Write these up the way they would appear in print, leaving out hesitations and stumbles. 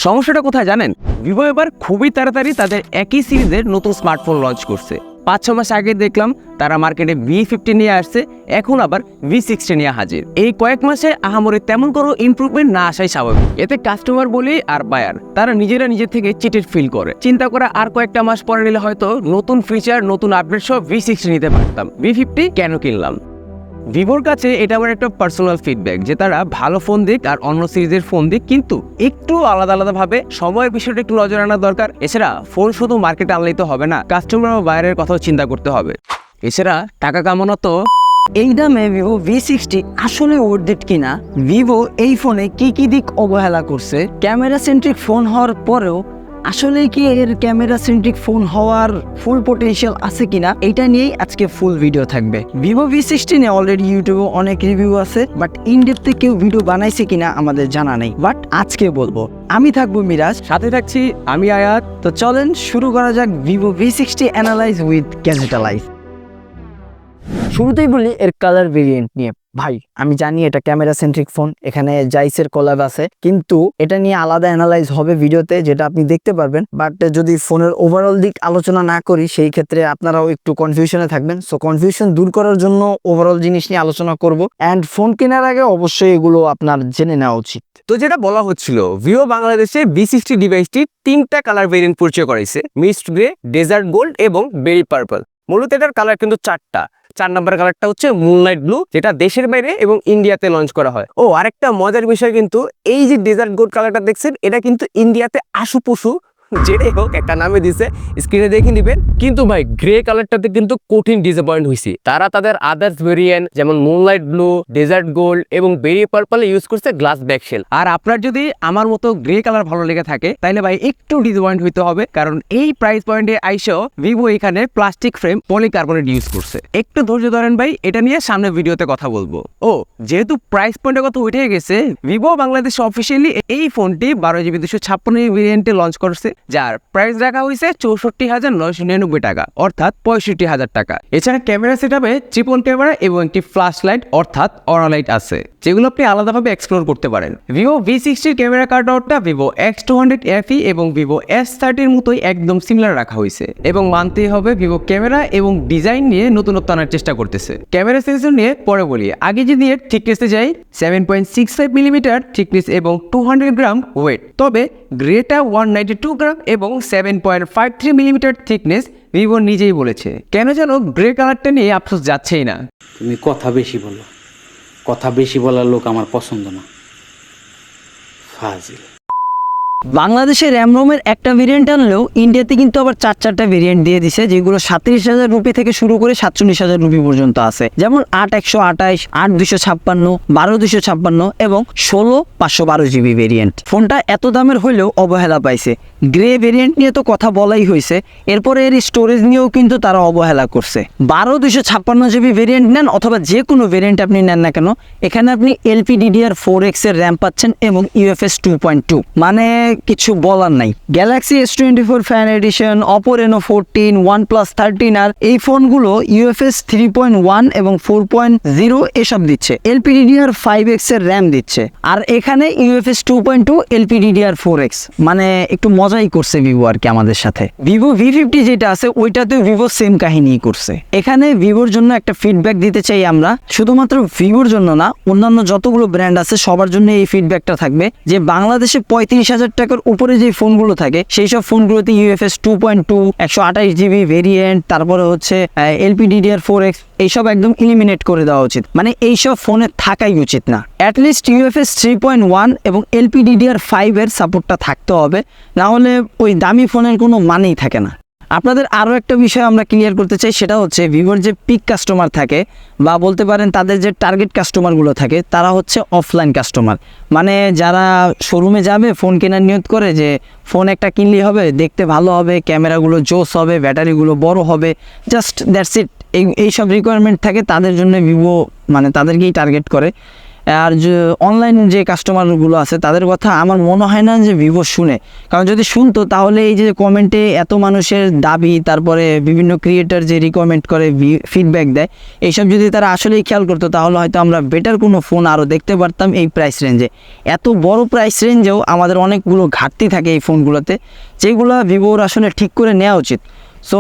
সমস্যাটা কোথায় জানেন? ভিভো এবার খুবই তাড়াতাড়ি তাদের একই সিরিজের নতুন স্মার্টফোন লঞ্চ করছে। 5-6 মাস আগে দেখলাম তারা মার্কেটে V50 নিয়ে আসছে, এখন আবার V60 নিয়ে হাজির। এই কয়েক মাসে আহামরি তেমন কোনো ইমপ্রুভমেন্ট না আসাই স্বাভাবিক। এতে কাস্টমার বলি আর বায়ার তারা নিজের থেকে চিটেড ফিল করে। চিন্তা করা আর কয়েকটা মাস পরে নিলে হয়তো নতুন ফিচার নতুন আপডেট সহ V60 নিতে পারতাম, V50 কেন কিনলাম? ভিভোর কাছে এটা আমার একটা পার্সোনাল ফিডব্যাক যে তারা ভালো ফোন দিক আর অন্য সিরিজের ফোন দিক, কিন্তু একটু আলাদা ভাবে সময়ের বিষয়টা একটু নজর আনা দরকার। এছাড়া ফোন শুধু মার্কেটে আনলেই তো হবে না, কাস্টমার ও বায়ারের কথাও চিন্তা করতে হবে। এছাড়া টাকা কামানো তো। এই দামে ভিভো V60 আসলে ওয়ার্থ ইট কিনা, ভিভো এই ফোনে কি দিক অবহেলা করছে, ক্যামেরা সেন্ট্রিক ফোন হওয়ার পরেও আসলে কি এর ক্যামেরা সেন্ট্রিক ফোন হওয়ার ফুল পটেনশিয়াল আছে কিনা, এটা নিয়েই আজকে ফুল ভিডিও থাকবে। ভিভো V60 নিয়ে অলরেডি ইউটিউবে অনেক রিভিউ আছে, বাট ইনডেপথে কেউ ভিডিও বানাইছে কিনা আমাদের জানা নেই। বাট আজকে বলবো, আমি থাকবো মিরাজ, সাথে থাকছি আমি আয়াত। তো চলেন শুরু করা যাক ভিভো V60 অ্যানালাইজ উইথ গ্যাজেটালাইজ। শুরুতেই বলি এর কালার ভেরিয়েন্ট নিয়ে। ভাই আমি জানি এটা ক্যামেরা সেন্ট্রিক ফোন, এখানে জাইসের কোলাব আছে, কিন্তু এটা নিয়ে আলাদা অ্যানালাইজ হবে ভিডিওতে, যেটা আপনি দেখতে পারবেন। বাট যদি ফোনের ওভারঅল দিক আলোচনা না করি সেই ক্ষেত্রে আপনারাও একটু কনফিউশনে থাকবেন। সো কনফিউশন দূর করার জন্য ওভারঅল জিনিস নিয়ে আলোচনা করব, অ্যান্ড ফোন কেনার আগে অবশ্যই এগুলো আপনার জেনে নেওয়া উচিত। তো যেটা বলা হচ্ছিল, ভিভো বাংলাদেশে V60 ডিভাইসটি 3টা কালার ভেরিয়েন্ট পরিচয় করাইছে, মিস্ট গ্রে, ডেজার্ট গোল্ড এবং বেরি পার্পল। মূলত এটার কালার কিন্তু 4টা। 4 নম্বর কালারটা হচ্ছে মুনলাইট ব্লু, যেটা দেশের বাইরে এবং ইন্ডিয়াতে লঞ্চ করা হয়। ও আরেকটা মজার বিষয়, কিন্তু এই যে ডেজার্ট গোল্ড কালারটা দেখছেন, এটা কিন্তু ইন্ডিয়াতে আশুপশু যেটাই হোক একটা নামে দিছে, স্ক্রিনে দেখে নিবেন। কিন্তু ভাই গ্রে কালারটাতে কিন্তু কঠিন ডিসঅ্যাপয়েন্ট হয়েছি। তারা তাদের আদার্স ভেরিয়েন্ট যেমন মুনলাইট ব্লু, ডেজার্ট গোল্ড এবং বেরি পার্পলে ইউজ করছে গ্লাস ব্যাকশেল। আর আপনার যদি আমার মতো গ্রে কালার ভালো লেগে থাকে তাহলে ভাই একটু ডিসঅ্যাপয়েন্ট হইতে হবে, কারণ এই প্রাইস পয়েন্টে আইসো ভিভো এখানে প্লাস্টিক ফ্রেম পলিকার্বনেট ইউজ করছে। একটু ধৈর্য ধরেন ভাই, এটা নিয়ে সামনে ভিডিওতে কথা বলবো। ও যেহেতু প্রাইস পয়েন্টের কথা উঠে গেছে, ভিভো বাংলাদেশ অফিসিয়ালি এই ফোনটি 12GB 256 ভেরিয়েন্টে লঞ্চ করছে, যার প্রাইস রাখা হয়েছে 64,999 টাকা, অর্থাৎ 65,000 টাকা। এছাড়া ক্যামেরা সেটআপে ট্রিপল ক্যামেরা এবং একটি ফ্ল্যাশ লাইট অর্থাৎ অরা লাইট আছে, যেগুলো আপনি আলাদাভাবে এক্সপ্লোর করতে পারেন। ভিভো V60 ক্যামেরা কাট আউটটা ভিভো X200 FE এবং ভিভো S30 এর মতোই একদম সিমিলার রাখা হয়েছে, এবং মানতেই হবে ভিভো ক্যামেরা এবং ডিজাইন নিয়ে নতুনত্ব আনার চেষ্টা করতেছে। ক্যামেরা সেন্সর নিয়ে পরে বলি, আগে যদি এর থিকনেসে যাই 7.65 মিলিমিটার থিকনেস এবং 200 গ্রাম ওয়েট, তবে গ্রেটা 192 গ্রাম এবং 7.53 মিলিমিটার থিকনেস। ভিভো নিজেই বলেছে, কেন যেন গ্রে কালারটা নিয়ে আফসোস যাচ্ছেই না। তুমি কথা বেশি বলো, কথা বেশি বলার লোক আমার পছন্দ না, ফাজিল। বাংলাদেশে র্যাম রোমের একটা ভেরিয়েন্ট আনলেও ইন্ডিয়াতে কিন্তু আবার 4টা ভেরিয়েন্ট দিয়ে দিছে, যেগুলো 37,000 রুপি থেকে শুরু করে 47,000 রুপি পর্যন্ত আছে, যেমন 8/128, 8/256, 12/256 এবং 16/512GB ভেরিয়েন্ট। ফোনটা এত দামের হলেও অবহেলা পাইছে। গ্রে ভেরিয়েন্ট নিয়ে তো কথা বলাই হয়েছে, এরপরে এর স্টোরেজ নিয়েও কিন্তু তারা অবহেলা করছে। 12/256GB ভেরিয়েন্ট নেন অথবা যে কোনো ভেরিয়েন্ট আপনি নেন না কেন, এখানে আপনি LPDDR4X এর র্যাম পাচ্ছেন এবং UFS 2.2, মানে কিছু বলার নাই। Galaxy S24 fan addition, Oppo Reno 14, OnePlus 13 আর এই ফোনগুলো UFS 3.1 এবং 4.0 এসব দিচ্ছে, LPDDR5X এর র্যাম দিচ্ছে, আর এখানে UFS 2.2 LPDDR4X, মানে একটু মজাই করছে ভিভো আর কি আমাদের সাথে। ভিভো V50 যেটা আছে ওইটাতে ভিভো সেম কাহিনী করছে। এখানে ভিভোর জন্য একটা ফিডব্যাক দিতে চাই আমরা, শুধুমাত্র ভিভোর জন্য না, অন্যান্য যতগুলো ব্র্যান্ড আছে সবার জন্য এই ফিডব্যাকটা থাকবে, যে বাংলাদেশে 35,000 টাকার উপরে যে ফোনগুলো থাকে সেই সব ফোনগুলোতে UFS 2.2, 128GB ভেরিয়েন্ট, তারপরে হচ্ছে LPDDR4X, এইসব একদম ইলিমিনেট করে দেওয়া উচিত, মানে এইসব ফোনে থাকাই উচিত না। অ্যাটলিস্ট UFS 3.1 এবং LPDDR5 এর সাপোর্টটা থাকতে হবে, না হলে ওই দামি ফোনের কোনো মানেই থাকে না। আপনাদের আরও একটা বিষয় আমরা ক্লিয়ার করতে চাই, সেটা হচ্ছে ভিভোর যে পিক কাস্টমার থাকে বা বলতে পারেন তাদের যে টার্গেট কাস্টমারগুলো থাকে, তারা হচ্ছে অফলাইন কাস্টমার, মানে যারা শোরুমে যাবে ফোন কেনার নিয়ত করে যে ফোন একটা কিনলেই হবে, দেখতে ভালো হবে, ক্যামেরাগুলো জোস হবে, ব্যাটারিগুলো বড় হবে, জাস্ট দ্যাটস ইট, এইসব রিকোয়ারমেন্ট থাকে, তাদের জন্য ভিভো মানে তাদেরকেই টার্গেট করে। আর যে অনলাইন যে কাস্টমারগুলো আছে তাদের কথা আমার মনে হয় না যে ভিভো শুনে, কারণ যদি শুনতো তাহলে এই যে কমেন্টে এত মানুষের দাবি, তারপরে বিভিন্ন ক্রিয়েটার যে রিকমেন্ড করে ফিডব্যাক দেয়, এইসব যদি তারা আসলেই খেয়াল করতো তাহলে হয়তো আমরা বেটার কোনো ফোন আরও দেখতে পারতাম এই প্রাইস রেঞ্জে। এত বড় প্রাইস রেঞ্জেও আমাদের অনেকগুলো ঘাটতি থাকে এই ফোনগুলোতে, যেগুলো ভিভোর আসলে ঠিক করে নেওয়া উচিত। সো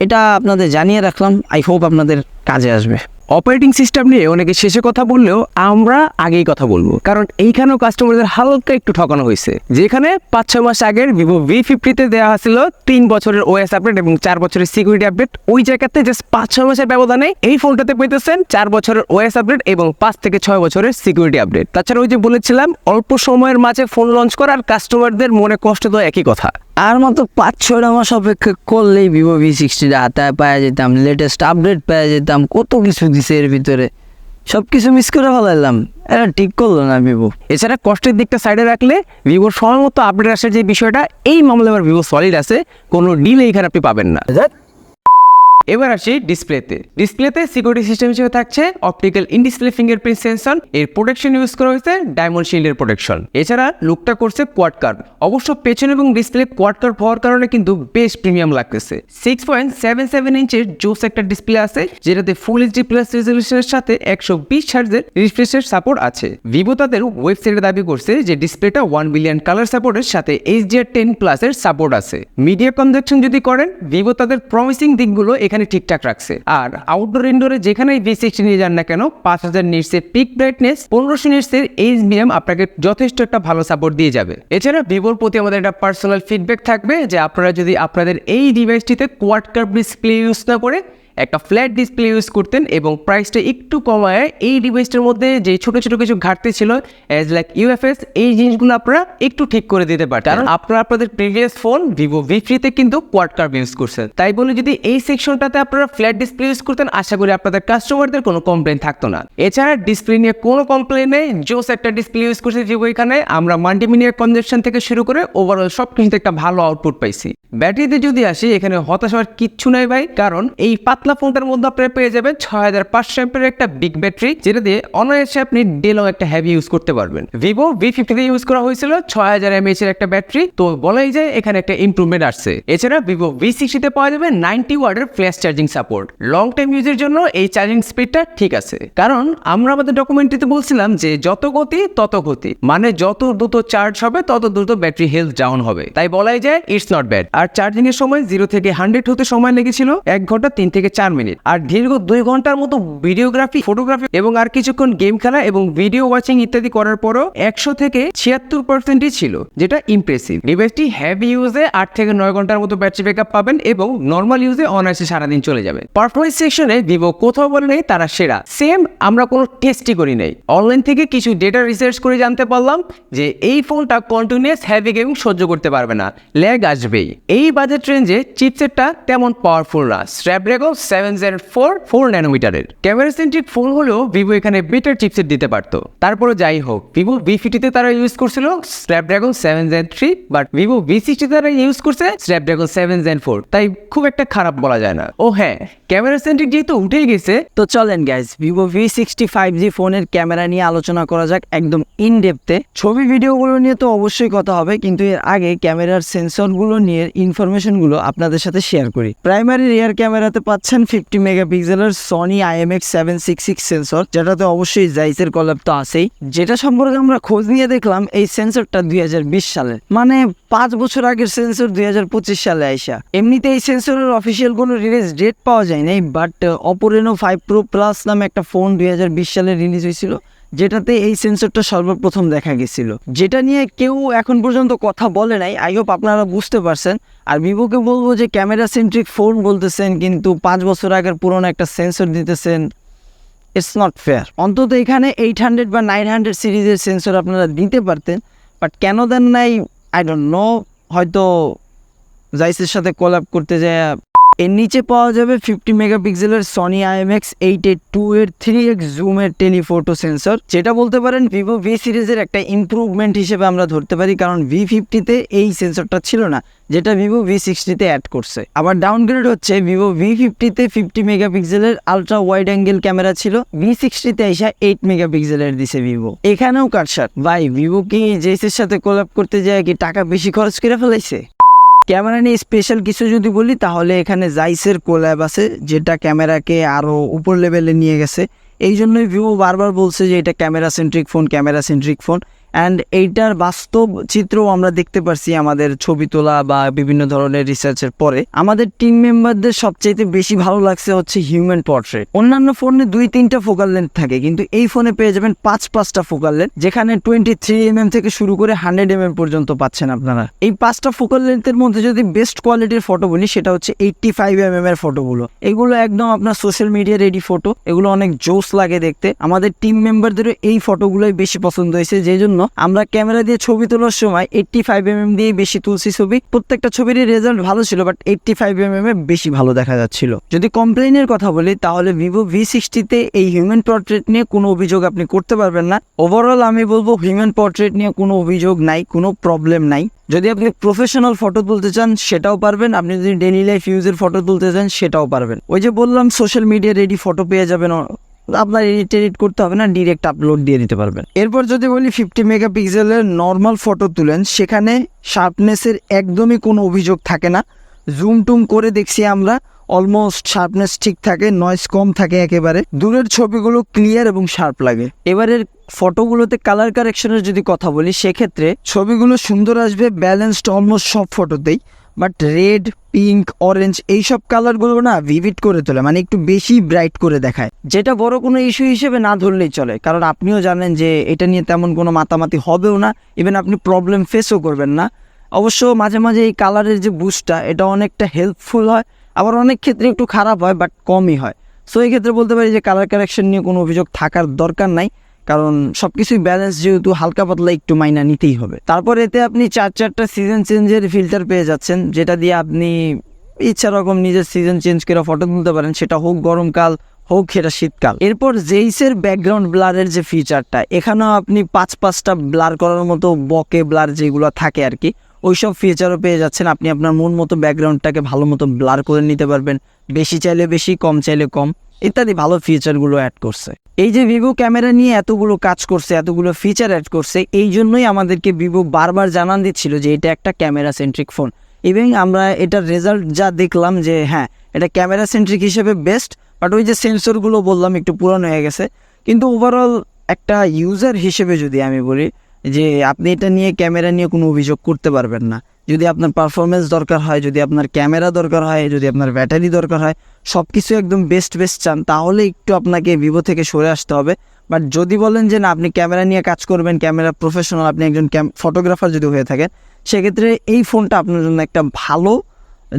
এটা আপনাদের জানিয়ে রাখলাম, আই হোপ আপনাদের কাজে আসবে। অপারেটিং সিস্টেম নিয়ে অনেকে শেষে কথা বললেও আমরা আগেই কথা বলবো, কারণ এইখানেও কাস্টমারদের হালকা একটু ঠকানো হয়েছে। যেখানে 5-6 মাস আগের ভিভো V50-তে দেওয়া ছিল 3 বছরের ওএস আপডেট এবং 4 বছরের সিকিউরিটি আপডেট, ওই জায়গাতে জাস্ট 5-6 মাসের ব্যবধানে এই ফোনটাতে পেতেছেন 4 বছরের ওএস আপডেট এবং 5 থেকে 6 বছরের সিকিউরিটি আপডেট। তাছাড়া ওই যে বলেছিলাম অল্প সময়ের মাঝে ফোন লঞ্চ করা আর কাস্টমারদের মনে কষ্ট তো একই কথা। আর মাত্র 5-6 মাস অপেক্ষা করলেই ভিভো V60 হাতায় পাওয়া যেতাম, লেটেস্ট আপডেট পাওয়া যেতাম, কত কিছু দিছে এর ভিতরে, সব কিছু মিস করে ফেলাইলাম। এটা ঠিক করলো না ভিভো। এছাড়া কষ্টের দিকটা সাইডে রাখলে ভিভোর সময় মতো আপডেট আসার যে বিষয়টা, এই মামলায় আবার ভিভো সলিড আছে, কোনো ডিলে এখানে আপনি পাবেন না। এবার আসি ডিসপ্লেতে সিকিউরিটি সিস্টেম হিসেবে থাকছে optical in display fingerprint sensor, এর প্রোটেকশন ইউজ করা হয়েছে ডায়মন্ড শিল্ডের প্রোটেকশন। এছাড়া লুকটা করছে কোয়াড কার্ভ, অবশ্য পেছন এবং ডিসপ্লে কোয়াড কার্ভ হওয়ার কারণে কিন্তু বেশ প্রিমিয়াম লাগতেছে। 6.77 ইঞ্চের জোস একটা ডিসপ্লে আছে, যেটাতে ফুল এইচডি প্লাস রেজলিউশনের সাথে 120 হার্টজের রিফ্রেশের সাপোর্ট আছে। ভিভো তাদের ওয়েবসাইটে দাবি করছে যে ডিসপ্লেটা 1 বিলিয়ন কালার সাপোর্টের সাথে HDR10+ এর সাপোর্ট আছে। মিডিয়া কনজাকশন যদি করেন, ভিভো তাদের প্রমিসিং দিকগুলো এখানে ঠিকঠাক রাখছে। আর আউটডোর ইনডোরে যেখানে V60 নিয়ে যান না কেন, 5000 নিটসের পিক ব্রাইটনেস, 1500 নিটসের HBM আপনাকে যথেষ্ট একটা ভালো সাপোর্ট দিয়ে যাবে। এছাড়া ভিভোর প্রতি আমাদের একটা পার্সোনাল ফিডব্যাক থাকবে যে আপনারা যদি আপনাদের এই ডিভাইসটিতে কোয়াড কার্ভ ডিসপ্লে ইউজ না করে একটা ফ্ল্যাট ডিসপ্লে ইউজ করতেন এবং প্রাইসটা একটু কমায়, এই ডিভাইসটার মধ্যে যে ছোট ছোট কিছু ঘাটতি ছিল অ্যাজ লাইক UFS, এই জিনিসগুলো আপনারা একটু ঠিক করে দিতে পারতেন। কারণ আপনারা আপনাদের প্রিভিয়াস ফোন ভিভো V3-তে কিন্তু কোয়াড কার্ভ ইউজ করছেন, তাই বলে যদি এই সেকশনটাতে আপনারা ফ্ল্যাট ডিসপ্লে ইউজ করতেন, আশা করি আপনাদের কাস্টমারদের কোনো কমপ্লেন থাকতো না। এছাড়া ডিসপ্লে নিয়ে কোনো কমপ্লেন নেই, জোস একটা ডিসপ্লে ইউজ করছে ভিভো। এখানে আমরা মাল্টিমিডিয়া কনজাকশন থেকে শুরু করে ওভারঅল সব কিছুতে একটা ভালো আউটপুট পাইছি। ব্যাটারিতে যদি আসি, এখানে হতাশ হওয়ার কিচ্ছু নাই ভাই, কারণ এই পাতলা ফোনটার মধ্যে আপনারা পেয়ে যাবেন 6500 এর একটা বিগ ব্যাটারি, যেটা দিয়ে অনায়াসে আপনি ডে লং একটা হেভি ইউজ করতে পারবেন। ভিভো V50-তে ইউজ করা হয়েছিল 6000 mAh এর একটা ব্যাটারি, তো বলাই যায় এখানে একটা ইমপ্রুভমেন্ট আসছে। এছাড়া ভিভো V60-তে পাওয়া যাবে 90 ওয়াটের flash charging support. Long time ইউজের জন্য এই চার্জিং স্পিডটা ঠিক আছে, কারণ আমরা আমাদের ডকুমেন্টারিতে বলছিলাম যে যত গতি তত গতি, মানে যত দ্রুত চার্জ হবে তত দ্রুত ব্যাটারি হেলথ ডাউন হবে, তাই বলাই যায় ইটস নট ব্যাড। আর চার্জিং এর সময় 0 থেকে 100 হতে সময় লেগেছিল 1 ঘন্টা 3 থেকে 4 মিনিট। আর দীর্ঘ 2 ঘন্টার মতো ভিডিওগ্রাফি, ফটোগ্রাফি এবং আর কিছুক্ষণ গেম খেলা এবং ভিডিও ওয়াচিং ইত্যাদি করার পরও 100 থেকে 76%ই ছিল, যেটা ইমপ্রেসিভ। ডিভাইসটি হেভি ইউজে 8 থেকে 9 ঘন্টার মতো ব্যাটারি ব্যাকআপ পাবেন এবং নর্মাল ইউজে অনায়াসে সারাদিন চলে যাবে। পারফরমেন্স সেকশনে ভিভো কোথাও বলে নেই তারা সেরা, সেম আমরা কোনো টেস্টই করি নাই, অনলাইন থেকে কিছু ডেটা রিসার্চ করে জানতে পারলাম যে এই ফোনটা কন্টিনিউয়াস হেভি গেমিং সহ্য করতে পারবে না, ল্যাগ আসবেই। এই বাজেট রেঞ্জে চিপসেটটা তেমন পাওয়ারফুল না, স্ন্যাপড্রাগন 7 Gen 4 ন্যানোমিটারের। ক্যামেরা সেন্ট্রিক ফোন হলেও ভিভো এখানে বেটার চিপসেট দিতে পারতো। তারপরে যাই হোক, ভিভো V50-তে তারা ইউজ করছিল Snapdragon 7 Gen 3, but Vivo V60 তারা ইউজ করছে স্ন্যাপড্রাগন 7 Gen 4, তাই খুব একটা খারাপ বলা যায় না। ও হ্যাঁ, ক্যামেরা সেন্ট্রিক যেহেতু উঠেই গেছে, তো চলেন গাইজ ভিভো V60 5G ফোনের ক্যামেরা নিয়ে আলোচনা করা যাক একদম ইন ডেপথে। ছবি ভিডিওগুলো নিয়ে তো অবশ্যই কথা হবে, কিন্তু এর আগে ক্যামেরার সেন্সরগুলো নিয়ে ইনফরমেশনগুলো আপনাদের সাথে শেয়ার করি। প্রাইমারি রিয়ার ক্যামেরাতে পাচ্ছেন 50 মেগাপিক্সেলের সনি IMX766 সেন্সর, যেটাতে অবশ্যই জাইসের কলাপ তো আছেই, যেটা সম্পর্কে আমরা খোঁজ নিয়ে দেখলাম এই সেন্সরটা 2020 সালে, মানে 5 বছর আগের সেন্সর 2025 সালে আইসা। এমনিতে এই সেন্সরের অফিসিয়াল কোনো রিলিজ ডেট পাওয়া যায় নাই, but Oppo Reno 5 Pro Plus নামে একটা ফোন 2020 সালে রিলিজ হয়েছিল, যেটাতে এই সেন্সরটা সর্বপ্রথম দেখা গেছিল, যেটা নিয়ে কেউ এখন পর্যন্ত কথা বলে নাই। আই হোপ আপনারা বুঝতে পারছেন। আর ভিভোকে বলবো যে ক্যামেরা সেন্ট্রিক ফোন বলতেছেন, কিন্তু 5 বছর আগের পুরনো একটা সেন্সর দিতেছেন, ইটস নট ফেয়ার। অন্তত এখানে 800 বা 900 সিরিজের সেন্সর আপনারা দিতে পারতেন, বাট কেন দেন নাই আই ডোন্ট নো। হয়তো জাইসের সাথে কোলাব করতে যায় এর নিচে পাওয়া যাবে 50 মেগাপিক্সেলের সনি IMX 882 এর 3x জুমের টেলিফোটো সেন্সর, যেটা বলতে পারেন ভিভো ভি সিরিজের একটা ইমপ্রুভমেন্ট হিসেবে আমরা ধরতে পারি, কারণ V50-তে এই সেন্সরটা ছিল না, যেটা ভিভো V60-তে অ্যাড করছে। আবার ডাউনগ্রেড হচ্ছে ভিভো V50-তে 50 মেগাপিক্সেলের আলট্রা ওয়াইড অ্যাঙ্গেল ক্যামেরা ছিল, V60-তে এসে 8 মেগাপিক্সেলের দিছে ভিভো। এখানেও কাটসাট ভাই, ভিভো কি জেসের সাথে কোলাব করতে যায় কি টাকা বেশি খরচ করে ফেলাইছে? ক্যামেরা নিয়ে স্পেশাল কিছু যদি বলি তাহলে এখানে জাইসের কোল্যাব আছে, যেটা ক্যামেরাকে আরও উপর লেভেলে নিয়ে গেছে। এই জন্যই ভিভো বারবার বলছে যে এটা ক্যামেরা সেন্ট্রিক ফোন। অ্যান্ড এইটার বাস্তব চিত্রও আমরা দেখতে পারছি আমাদের ছবি তোলা বা বিভিন্ন ধরনের রিসার্চের পরে। আমাদের টিম মেম্বারদের সবচাইতে বেশি ভালো লাগছে হচ্ছে হিউম্যান পোর্ট্রেট। অন্যান্য ফোনে 2-3টা ফোকাল লেন্থ থাকে, কিন্তু এই ফোনে পেয়ে যাবেন 5-5টা ফোকাল লেন্থ, যেখানে 23mm থেকে শুরু করে 100mm পর্যন্ত পাচ্ছেন আপনারা। এই 5টা ফোকাল লেন্থের মধ্যে যদি বেস্ট কোয়ালিটির ফটো বলি সেটা হচ্ছে 85mm এর ফটোগুলো। এগুলো একদম আপনার সোশ্যাল মিডিয়া রেডি ফটো, এগুলো অনেক জোস লাগে দেখতে। আমাদের টিম মেম্বারদেরও এই ফটোগুলোই বেশি পছন্দ হয়েছে, যেই জন্য আমরা ক্যামেরা দিয়ে ছবি তোলার সময় 85mm দিয়ে বেশি তুলছি ছবি। প্রত্যেকটা ছবিরই রেজাল্ট ভালো ছিল, বাট 85mm বেশি ভালো দেখা যাচ্ছিল। যদি কমপ্লেইনের কথা বলি তাহলে ভিভো V60-তে এই হিউম্যান পোর্ট্রেট নিয়ে কোনো অভিযোগ আপনি করতে পারবেন না। ওভারঅল আমি বলবো হিউম্যান পোর্ট্রেট নিয়ে কোনো অভিযোগ নাই, কোনো প্রবলেম নাই। যদি আপনি প্রফেশনাল ফটো তুলতে চান সেটাও পারবেন, আপনি যদি ডেইলি লাইফ ইউজের ফটো তুলতে চান সেটাও পারবেন। ওই যে বললাম সোশ্যাল মিডিয়া রেডি ফটো পেয়ে যাবেন, আপনার এডিট করতে হবে না, ডিরেক্ট আপলোড দিয়ে দিতে পারবেন। এরপর যদি বলি 50 মেগাপিক্সেলের নর্মাল ফটো তুলেন, সেখানে শার্পনেসের একদমই কোনো অভিযোগ থাকে না। জুম টুম করে দেখছি আমরা, অলমোস্ট শার্পনেস ঠিক থাকে, নয়েজ কম থাকে একেবারে। দূরের ছবিগুলো ক্লিয়ার এবং শার্প লাগে। এবারের ফটোগুলোতে কালার কারেকশনের যদি কথা বলি সেক্ষেত্রে ছবিগুলো সুন্দর আসবে, ব্যালেন্সড অলমোস্ট সব ফটোতেই। বাট রেড, পিঙ্ক, অরেঞ্জ এইসব কালারগুলো না ভিভিড করে তোলে, মানে একটু বেশি ব্রাইট করে দেখায়, যেটা বড় কোনো ইস্যু হিসেবে না ধরলেই চলে, কারণ আপনিও জানেন যে এটা নিয়ে তেমন কোনো মাতামাতি হবেও না, ইভেন আপনি প্রবলেম ফেসও করবেন না। অবশ্য মাঝে মাঝে এই কালারের যে বুস্টটা এটা অনেকটা হেল্পফুল হয়, আবার অনেক ক্ষেত্রে একটু খারাপ হয়, বাট কমই হয়। সো এই ক্ষেত্রে বলতে পারি যে কালার কারেকশন নিয়ে কোনো অভিযোগ থাকার দরকার নাই, কারণ সবকিছুই ব্যালেন্স, যেহেতু হালকা পাতলা একটু মাইনা নিতেই হবে। তারপর এতে আপনি 4-4টা সিজন চেঞ্জের ফিল্টার পেয়ে যাচ্ছেন, যেটা দিয়ে আপনি ইচ্ছা রকম নিজের সিজন চেঞ্জ করে ফটো তুলতে পারেন, সেটা হোক গরমকাল হোক সেটা শীতকাল। এরপর জেইসের ব্যাকগ্রাউন্ড ব্লারের যে ফিচারটা, এখানেও আপনি 5-5টা ব্লার করার মতো বকে ব্লার যেগুলো থাকে আর কি, ওইসব ফিচারও পেয়ে যাচ্ছেন। আপনি আপনার মন মতো ব্যাকগ্রাউন্ডটাকে ভালো মতো ব্লার করে নিতে পারবেন, বেশি চাইলে বেশি, কম চাইলে কম, ইত্যাদি ভালো ফিচারগুলো অ্যাড করছে। এই যে ভিভো ক্যামেরা নিয়ে এতগুলো কাজ করছে, এতগুলো ফিচার অ্যাড করছে, এই জন্যই আমাদেরকে ভিভো বারবার জানান দিচ্ছিল যে এটা একটা ক্যামেরা সেন্ট্রিক ফোন। এবং আমরা এটার রেজাল্ট যা দেখলাম যে হ্যাঁ এটা ক্যামেরা সেন্ট্রিক হিসেবে বেস্ট, বাট ওই যে সেন্সরগুলো বললাম একটু পুরানো হয়ে গেছে। কিন্তু ওভারঅল একটা ইউজার হিসেবে যদি আমি বলি যে আপনি এটা নিয়ে ক্যামেরা নিয়ে কোনো অভিযোগ করতে পারবেন না। যদি আপনার পারফরমেন্স দরকার হয়, যদি আপনার ক্যামেরা দরকার হয়, যদি আপনার ব্যাটারি দরকার হয়, সব কিছু একদম বেস্ট চান, তাহলে একটু আপনাকে ভিভো থেকে সরে আসতে হবে। বাট যদি বলেন যে না আপনি ক্যামেরা নিয়ে কাজ করবেন, ক্যামেরা প্রফেশনাল, আপনি একজন ফটোগ্রাফার যদি হয়ে থাকেন, সেক্ষেত্রে এই ফোনটা আপনার জন্য একটা ভালো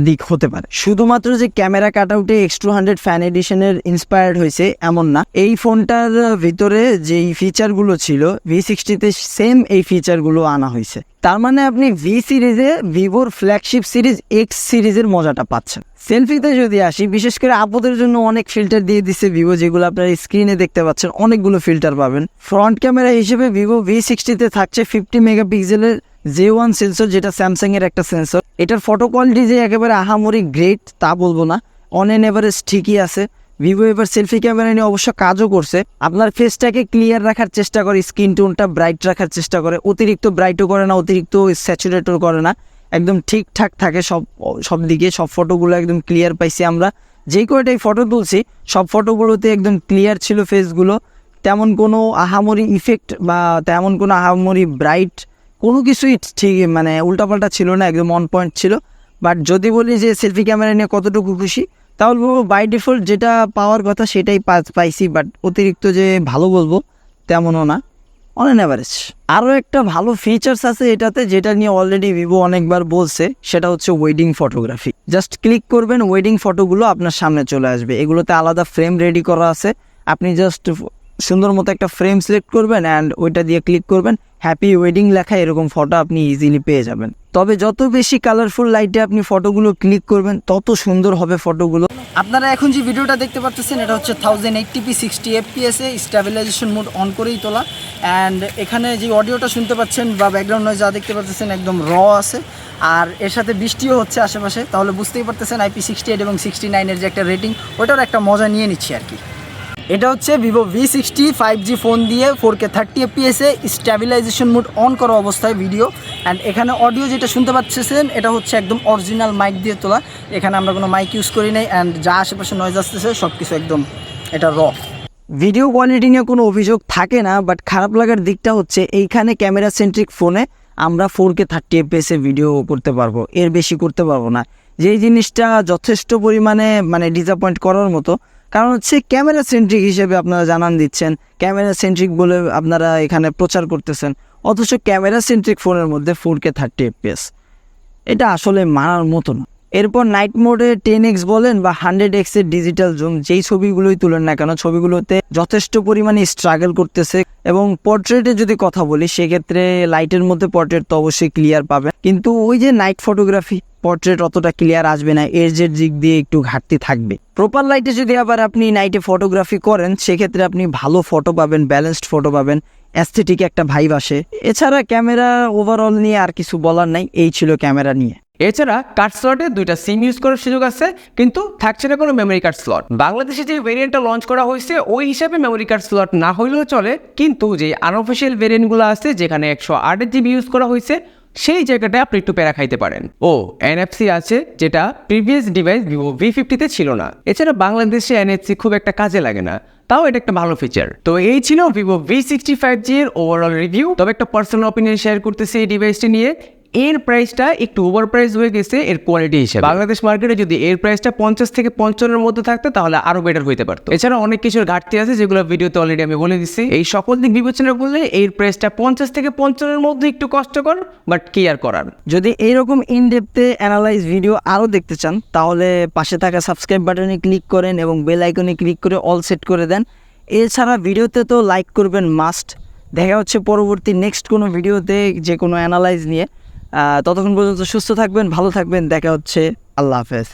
দিক হতে পারে। শুধুমাত্র যে ক্যামেরা কাটআউটে X200 ফ্যান এডিশনের ইন্সপায়ার্ড হয়েছে এমন না, এই ফোনটার ভিতরে যেই ফিচারগুলো ছিল V60-তে সেম এই ফিচারগুলো আনা হয়েছে। তার মানে আপনি ভি সিরিজে ভিভোর ফ্ল্যাগশিপ সিরিজ X সিরিজের মজাটা পাচ্ছেন। সেলফিতে যদি আসি, বিশেষ করে আপদের জন্য অনেক ফিল্টার দিয়ে দিচ্ছে ভিভো, যেগুলো আপনারা স্ক্রিনে দেখতে পাচ্ছেন, অনেকগুলো ফিল্টার পাবেন। ফ্রন্ট ক্যামেরা হিসেবে ভিভো V60-তে থাকছে 50 মেগাপিক্সেলের J1 সেন্সর, যেটা স্যামসাং এর একটা সেন্সর। এটার ফটো কোয়ালিটি যে একেবারে আহামরি গ্রেট তা বলবো না, অন এন এভারেজ ঠিকই আছে। ভিভো এবার সেলফি ক্যামেরা নিয়ে অবশ্য কাজও করছে, আপনার ফেসটাকে ক্লিয়ার রাখার চেষ্টা করে, স্কিন টোনটা ব্রাইট রাখার চেষ্টা করে, অতিরিক্ত ব্রাইটও করে না, অতিরিক্ত স্যাচুরেটও করে না, একদম ঠিকঠাক থাকে সব দিকে। সব ফটোগুলো একদম ক্লিয়ার পাইছি আমরা, যেই কয়টাই ফটো তুলছি সব ফটোগুলোতে একদম ক্লিয়ার ছিল ফেসগুলো, তেমন কোনো আহামরি ইফেক্ট বা তেমন কোনো আহামরি ব্রাইট কোনো কিছুই ঠিক মানে উল্টাপাল্টা ছিল না, একদম অন পয়েন্ট ছিল। বাট যদি বলি যে সেলফি ক্যামেরা নিয়ে কতটুকু খুশি, তাহলে বলবো বাই ডিফল্ট যেটা পাওয়ার কথা সেটাই পাইছি, বাট অতিরিক্ত যে ভালো বলবো তেমনও না, অন অ্যান অ্যাভারেজ। আরও একটা ভালো ফিচার্স আছে এটাতে, যেটা নিয়ে অলরেডি ভিভো অনেকবার বলছে, সেটা হচ্ছে ওয়েডিং ফটোগ্রাফি। জাস্ট ক্লিক করবেন, ওয়েডিং ফটোগুলো আপনার সামনে চলে আসবে। এগুলোতে আলাদা ফ্রেম রেডি করা আছে, আপনি জাস্ট সুন্দর মতো একটা ফ্রেম সিলেক্ট করবেন অ্যান্ড ওইটা দিয়ে ক্লিক করবেন, হ্যাপি ওয়েডিং লেখা এরকম ফটো আপনি ইজিলি পেয়ে যাবেন। তবে যত বেশি কালারফুল লাইটে আপনি ফটোগুলো ক্লিক করবেন তত সুন্দর হবে ফটোগুলো। আপনারা এখন যে ভিডিওটা দেখতে পাচ্ছেন এটা হচ্ছে 1080p 60 fps A stabilisation mode on করেই তোলা। অ্যান্ড এখানে যে অডিওটা শুনতে পাচ্ছেন বা ব্যাকগ্রাউন্ড নয়েজ যা দেখতে পাচ্ছেন একদম র আছে, আর এর সাথে বৃষ্টিও হচ্ছে আশেপাশে, তাহলে বুঝতেই পারতেছেন IP68 এবং 69 এর যে একটা রেটিং ওটার একটা মজা নিয়ে নিচ্ছি আর কি। এটা হচ্ছে ভিভো V60 5G ফোন দিয়ে 4K 30 fps A stabilisation mode on করা অবস্থায় ভিডিও। অ্যান্ড এখানে অডিও যেটা শুনতে পাচ্ছেন এটা হচ্ছে একদম অরিজিনাল মাইক দিয়ে তোলা, এখানে আমরা কোনো মাইক ইউজ করি নাই। অ্যান্ড যা আশেপাশে নয়েজ আসতেছে সব কিছু একদম এটা র। ভিডিও কোয়ালিটি নিয়ে কোনো অভিযোগ থাকে না, বাট খারাপ লাগার দিকটা হচ্ছে এইখানে ক্যামেরা সেন্ট্রিক ফোনে আমরা 4K 30 fps এ ভিডিও করতে পারবো, এর বেশি করতে পারবো না। যেই জিনিসটা যথেষ্ট পরিমাণে মানে ডিসঅ্যাপয়েন্ট করার মতো, কারণ হচ্ছে ক্যামেরা সেন্ট্রিক হিসেবে আপনারা জানান দিচ্ছেন, ক্যামেরা সেন্ট্রিক বলে আপনারা এখানে প্রচার করতেছেন, অথচ ক্যামেরা সেন্ট্রিক ফোনের মধ্যে 4K 30 fps এটা আসলে মানার মতো না। এরপর নাইট মোডে 10x বলেন বা 100x এর ডিজিটাল জুম যেই ছবিগুলোই তুলেন না কেন ছবিগুলোতে যথেষ্ট পরিমাণে স্ট্রাগল করতেছে। এবং পোর্ট্রেটে যদি কথা বলি সেক্ষেত্রে লাইটের মধ্যে পোর্ট্রেট তো অবশ্যই ক্লিয়ার পাবেন, কিন্তু ওই যে নাইট ফটোগ্রাফি পোর্ট্রেট অতটা ক্লিয়ার আসবে না, এজের দিক দিয়ে একটু ঘাটতি থাকবে। প্রপার লাইটে যদি আবার আপনি নাইটে ফটোগ্রাফি করেন সেক্ষেত্রে আপনি ভালো ফটো পাবেন, ব্যালেন্সড ফটো পাবেন, অ্যাস্থেটিক একটা ভাইব আসে। এছাড়া ক্যামেরা ওভারঅল নিয়ে আর কিছু বলার নাই, এই ছিল ক্যামেরা নিয়ে। এছাড়া কার্ড স্লটে 2টা সিম ইউজ করার সুযোগ আছে, কিন্তু থাকছে না কোনো মেমোরি কার্ড স্লট। বাংলাদেশে যে ভেরিয়েন্টটা লঞ্চ করা হয়েছে ওই হিসাবে মেমোরি কার্ড স্লট না হইলেও চলে, কিন্তু যে আনঅফিসিয়াল ভেরিয়েন্টগুলো আছে যেখানে 108 GB ইউজ করা হয়েছে সেই জায়গাটা আপনি একটু প্যারা খাইতে পারেন। ও NFC আছে, যেটা প্রিভিয়াস ডিভাইস ভিভো V50 ছিল না। এছাড়া বাংলাদেশে NFC খুব একটা কাজে লাগে না, তাও এটা একটা ভালো ফিচার। তো এই ছিল ভিভো V60 5G এর ওভারঅল রিভিউ। তবে একটা পার্সোনাল অপিনিয়ন শেয়ার করতেছি এই ডিভাইসটি নিয়ে। এর প্রাইসটা একটু ওভার প্রাইস হয়ে গেছে এর কোয়ালিটি হিসেবে। বাংলাদেশ মার্কেটে যদি এর প্রাইসটা 50 থেকে 55 এর মধ্যে থাকতো তাহলে আরো বেটার হইতে পারতো। এছাড়া অনেক কিছুর ঘাটতি আছে যেগুলো ভিডিওতে অলরেডি আমি বলে দিচ্ছি। এই সকল দিক বিবেচনা করলে এর প্রাইসটা 50 থেকে 55 এর মধ্যে একটু কষ্টকর, বাট কি আর করার। যদি এইরকম ইন ডেপথে অ্যানালাইজ ভিডিও আরও দেখতে চান তাহলে পাশে থাকা সাবস্ক্রাইব বাটনে ক্লিক করেন এবং বেল আইকনে ক্লিক করে অল সেট করে দেন। এছাড়া ভিডিওতে তো লাইক করবেন মাস্ট। দেখা হচ্ছে পরবর্তী নেক্সট কোনো ভিডিওতে যে কোনো অ্যানালাইজ নিয়ে। ততক্ষণ পর্যন্ত সুস্থ থাকবেন, ভালো থাকবেন, দেখা হচ্ছে, আল্লাহ হাফেজ।